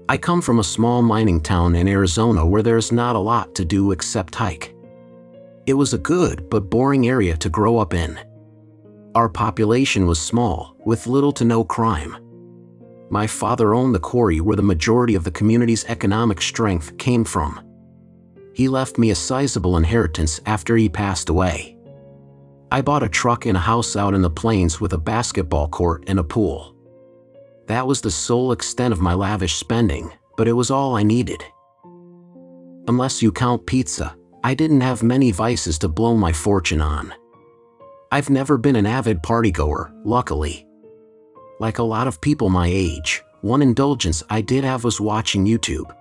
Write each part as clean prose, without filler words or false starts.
I come from a small mining town in Arizona where there's not a lot to do except hike. It was a good but boring area to grow up in. Our population was small, with little to no crime. My father owned the quarry where the majority of the community's economic strength came from. He left me a sizable inheritance after he passed away. I bought a truck and a house out in the plains with a basketball court and a pool. That was the sole extent of my lavish spending, but it was all I needed. Unless you count pizza, I didn't have many vices to blow my fortune on. I've never been an avid partygoer, luckily. Like a lot of people my age, one indulgence I did have was watching YouTube.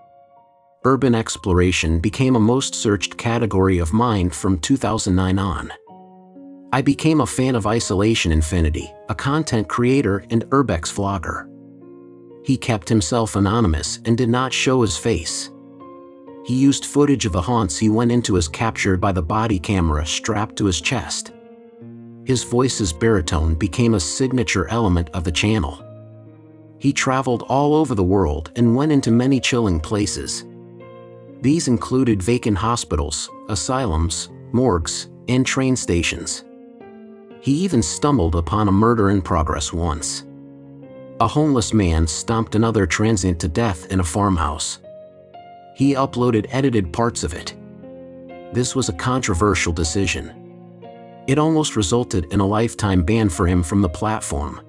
Urban exploration became a most searched category of mine from 2009 on. I became a fan of Isolation Infinity, a content creator and urbex vlogger. He kept himself anonymous and did not show his face. He used footage of the haunts he went into as captured by the body camera strapped to his chest. His voice's baritone became a signature element of the channel. He traveled all over the world and went into many chilling places. These included vacant hospitals, asylums, morgues, and train stations. He even stumbled upon a murder in progress once. A homeless man stomped another transient to death in a farmhouse. He uploaded edited parts of it. This was a controversial decision. It almost resulted in a lifetime ban for him from the platform.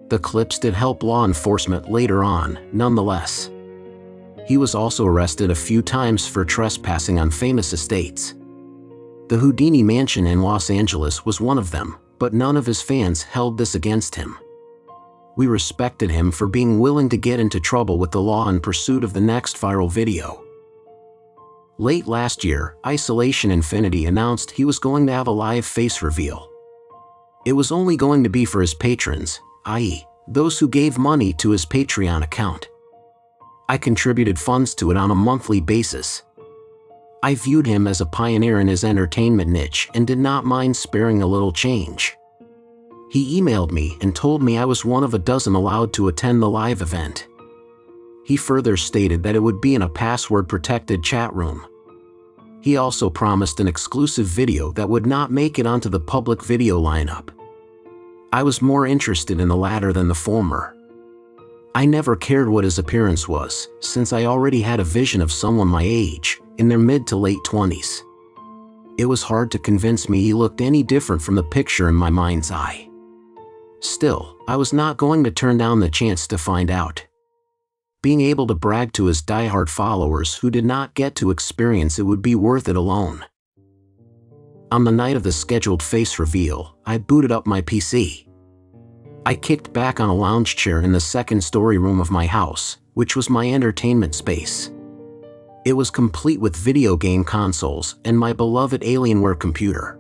The clips did help law enforcement later on, nonetheless. He was also arrested a few times for trespassing on famous estates. The Houdini Mansion in Los Angeles was one of them, but none of his fans held this against him. We respected him for being willing to get into trouble with the law in pursuit of the next viral video. Late last year, Isolation Infinity announced he was going to have a live face reveal. It was only going to be for his patrons, i.e., those who gave money to his Patreon account. I contributed funds to it on a monthly basis. I viewed him as a pioneer in his entertainment niche and did not mind sparing a little change. He emailed me and told me I was one of a dozen allowed to attend the live event. He further stated that it would be in a password-protected chat room. He also promised an exclusive video that would not make it onto the public video lineup. I was more interested in the latter than the former. I never cared what his appearance was, since I already had a vision of someone my age, in their mid to late 20s. It was hard to convince me he looked any different from the picture in my mind's eye. Still, I was not going to turn down the chance to find out. Being able to brag to his diehard followers who did not get to experience it would be worth it alone. On the night of the scheduled face reveal, I booted up my PC. I kicked back on a lounge chair in the second-story room of my house, which was my entertainment space. It was complete with video game consoles and my beloved Alienware computer.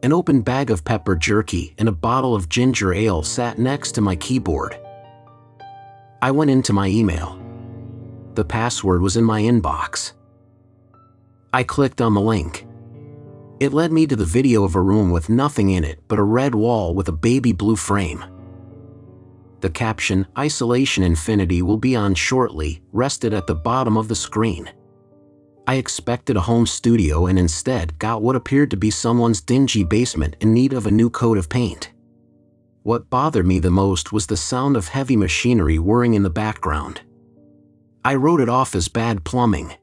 An open bag of pepper jerky and a bottle of ginger ale sat next to my keyboard. I went into my email. The password was in my inbox. I clicked on the link. It led me to the video of a room with nothing in it but a red wall with a baby blue frame. The caption, "Isolation Infinity will be on shortly," rested at the bottom of the screen. I expected a home studio and instead got what appeared to be someone's dingy basement in need of a new coat of paint. What bothered me the most was the sound of heavy machinery whirring in the background. I wrote it off as bad plumbing.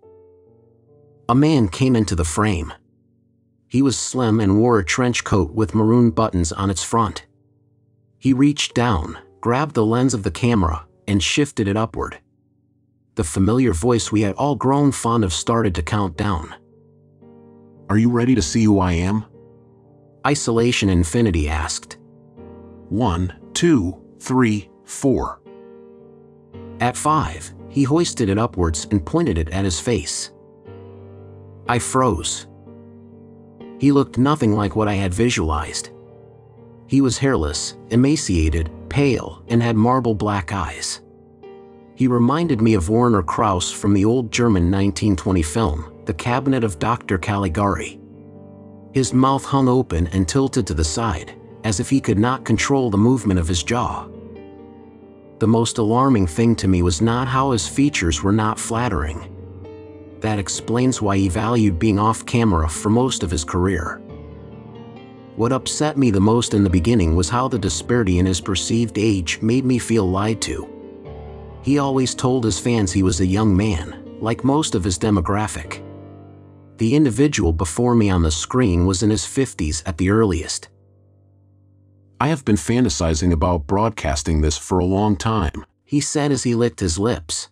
A man came into the frame. He was slim and wore a trench coat with maroon buttons on its front. He reached down, grabbed the lens of the camera, and shifted it upward. The familiar voice we had all grown fond of started to count down. "Are you ready to see who I am?" Isolation Infinity asked. 1, 2, 3, 4. At 5, he hoisted it upwards and pointed it at his face. I froze. He looked nothing like what I had visualized. He was hairless, emaciated, pale, and had marble black eyes. He reminded me of Werner Krauss from the old German 1920 film, The Cabinet of Dr. Caligari. His mouth hung open and tilted to the side, as if he could not control the movement of his jaw. The most alarming thing to me was not how his features were not flattering. That explains why he valued being off camera for most of his career. What upset me the most in the beginning was how the disparity in his perceived age made me feel lied to. He always told his fans he was a young man, like most of his demographic. The individual before me on the screen was in his 50s at the earliest. I have been fantasizing about broadcasting this for a long time, he said as he licked his lips.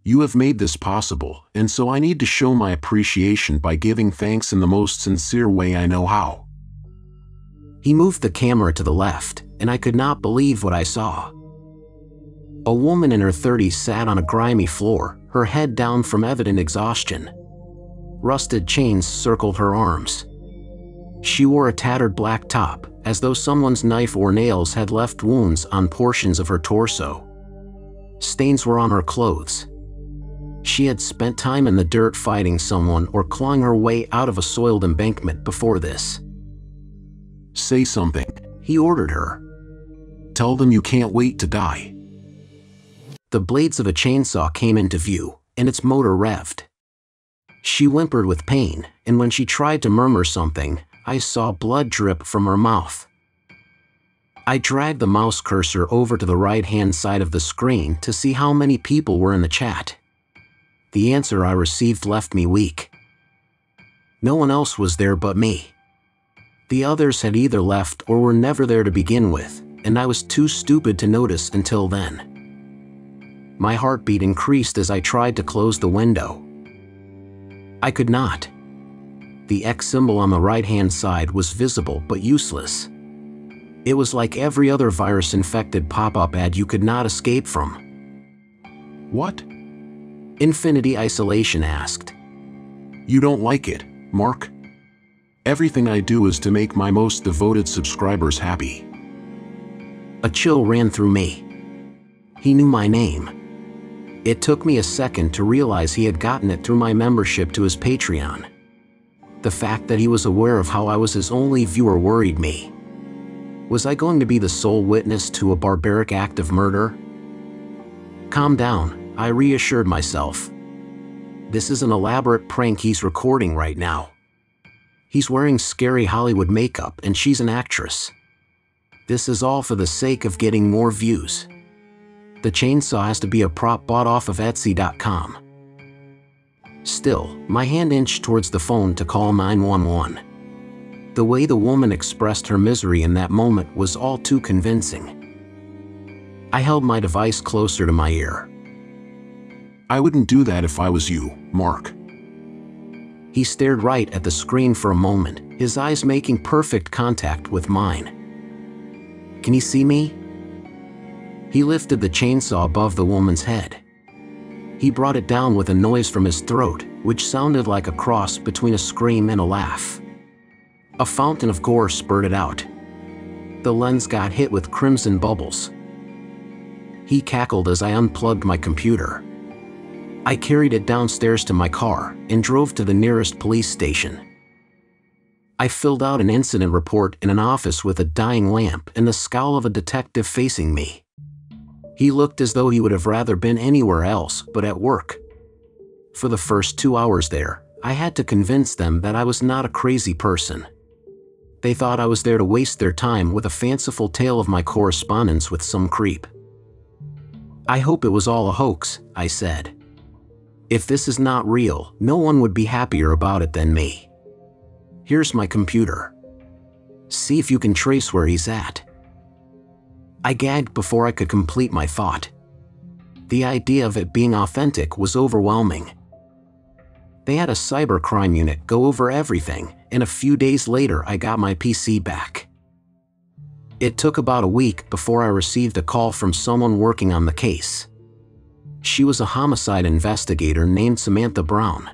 You have made this possible, and so I need to show my appreciation by giving thanks in the most sincere way I know how. He moved the camera to the left, and I could not believe what I saw. A woman in her 30s sat on a grimy floor, her head down from evident exhaustion. Rusted chains circled her arms. She wore a tattered black top, as though someone's knife or nails had left wounds on portions of her torso. Stains were on her clothes. She had spent time in the dirt fighting someone or clawing her way out of a soiled embankment before this. Say something, he ordered her. Tell them you can't wait to die. The blades of a chainsaw came into view, and its motor revved. She whimpered with pain, and when she tried to murmur something, I saw blood drip from her mouth. I dragged the mouse cursor over to the right-hand side of the screen to see how many people were in the chat. The answer I received left me weak. No one else was there but me. The others had either left or were never there to begin with, and I was too stupid to notice until then. My heartbeat increased as I tried to close the window. I could not. The X symbol on the right-hand side was visible but useless. It was like every other virus-infected pop-up ad you could not escape from. What? Infinity Isolation asked. You don't like it, Mark? Everything I do is to make my most devoted subscribers happy. A chill ran through me. He knew my name. It took me a second to realize he had gotten it through my membership to his Patreon. The fact that he was aware of how I was his only viewer worried me. Was I going to be the sole witness to a barbaric act of murder? Calm down, I reassured myself. This is an elaborate prank he's recording right now. He's wearing scary Hollywood makeup and she's an actress. This is all for the sake of getting more views. The chainsaw has to be a prop bought off of Etsy.com. Still, my hand inched towards the phone to call 911. The way the woman expressed her misery in that moment was all too convincing. I held my device closer to my ear. I wouldn't do that if I was you, Mark. He stared right at the screen for a moment, his eyes making perfect contact with mine. Can you see me? He lifted the chainsaw above the woman's head. He brought it down with a noise from his throat, which sounded like a cross between a scream and a laugh. A fountain of gore spurted out. The lens got hit with crimson bubbles. He cackled as I unplugged my computer. I carried it downstairs to my car and drove to the nearest police station. I filled out an incident report in an office with a dying lamp and the scowl of a detective facing me. He looked as though he would have rather been anywhere else but at work. For the first 2 hours there, I had to convince them that I was not a crazy person. They thought I was there to waste their time with a fanciful tale of my correspondence with some creep. I hope it was all a hoax, I said. If this is not real, no one would be happier about it than me. Here's my computer. See if you can trace where he's at. I gagged before I could complete my thought. The idea of it being authentic was overwhelming. They had a cybercrime unit go over everything, and a few days later I got my PC back. It took about a week before I received a call from someone working on the case. She was a homicide investigator named Samantha Brown.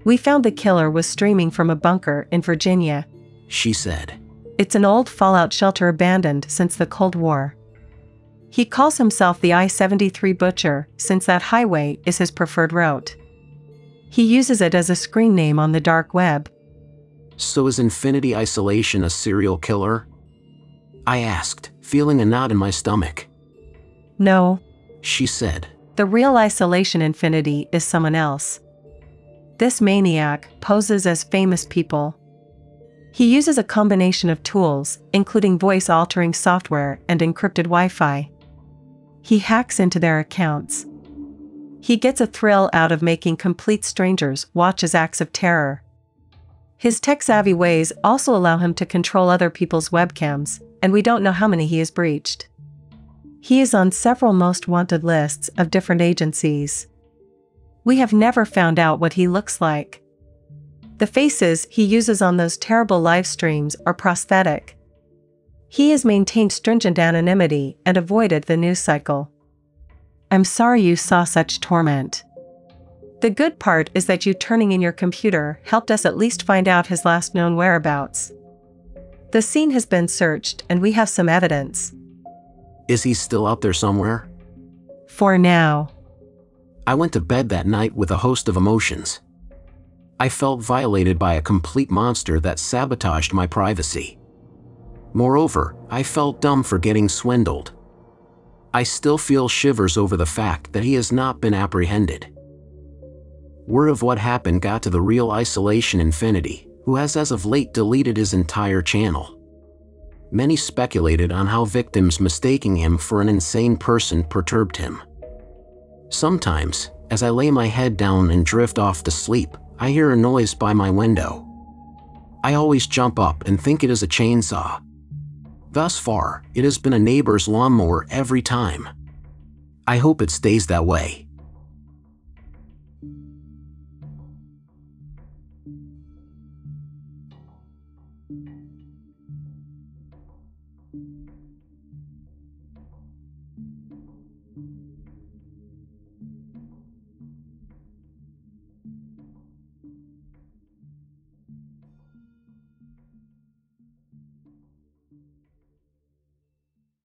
We found the killer was streaming from a bunker in Virginia, she said. It's an old fallout shelter abandoned since the Cold War. He calls himself the I-73 Butcher since that highway is his preferred route. He uses it as a screen name on the dark web. So is Infinity Isolation a serial killer? I asked, feeling a knot in my stomach. No, she said. the real isolation infinity is someone else. This maniac poses as famous people. He uses a combination of tools, including voice-altering software and encrypted Wi-Fi. He hacks into their accounts. He gets a thrill out of making complete strangers watch his acts of terror. His tech-savvy ways also allow him to control other people's webcams, and we don't know how many he has breached. He is on several most wanted lists of different agencies. We have never found out what he looks like. The faces he uses on those terrible live streams are prosthetic. He has maintained stringent anonymity and avoided the news cycle. I'm sorry you saw such torment. The good part is that you turning in your computer helped us at least find out his last known whereabouts. The scene has been searched and we have some evidence. Is he still out there somewhere? For now. I went to bed that night with a host of emotions. I felt violated by a complete monster that sabotaged my privacy. Moreover, I felt dumb for getting swindled. I still feel shivers over the fact that he has not been apprehended. Word of what happened got to the real Isolation Infinity, who has as of late deleted his entire channel. Many speculated on how victims mistaking him for an insane person perturbed him. Sometimes, as I lay my head down and drift off to sleep, I hear a noise by my window. I always jump up and think it is a chainsaw. Thus far, it has been a neighbor's lawnmower every time. I hope it stays that way.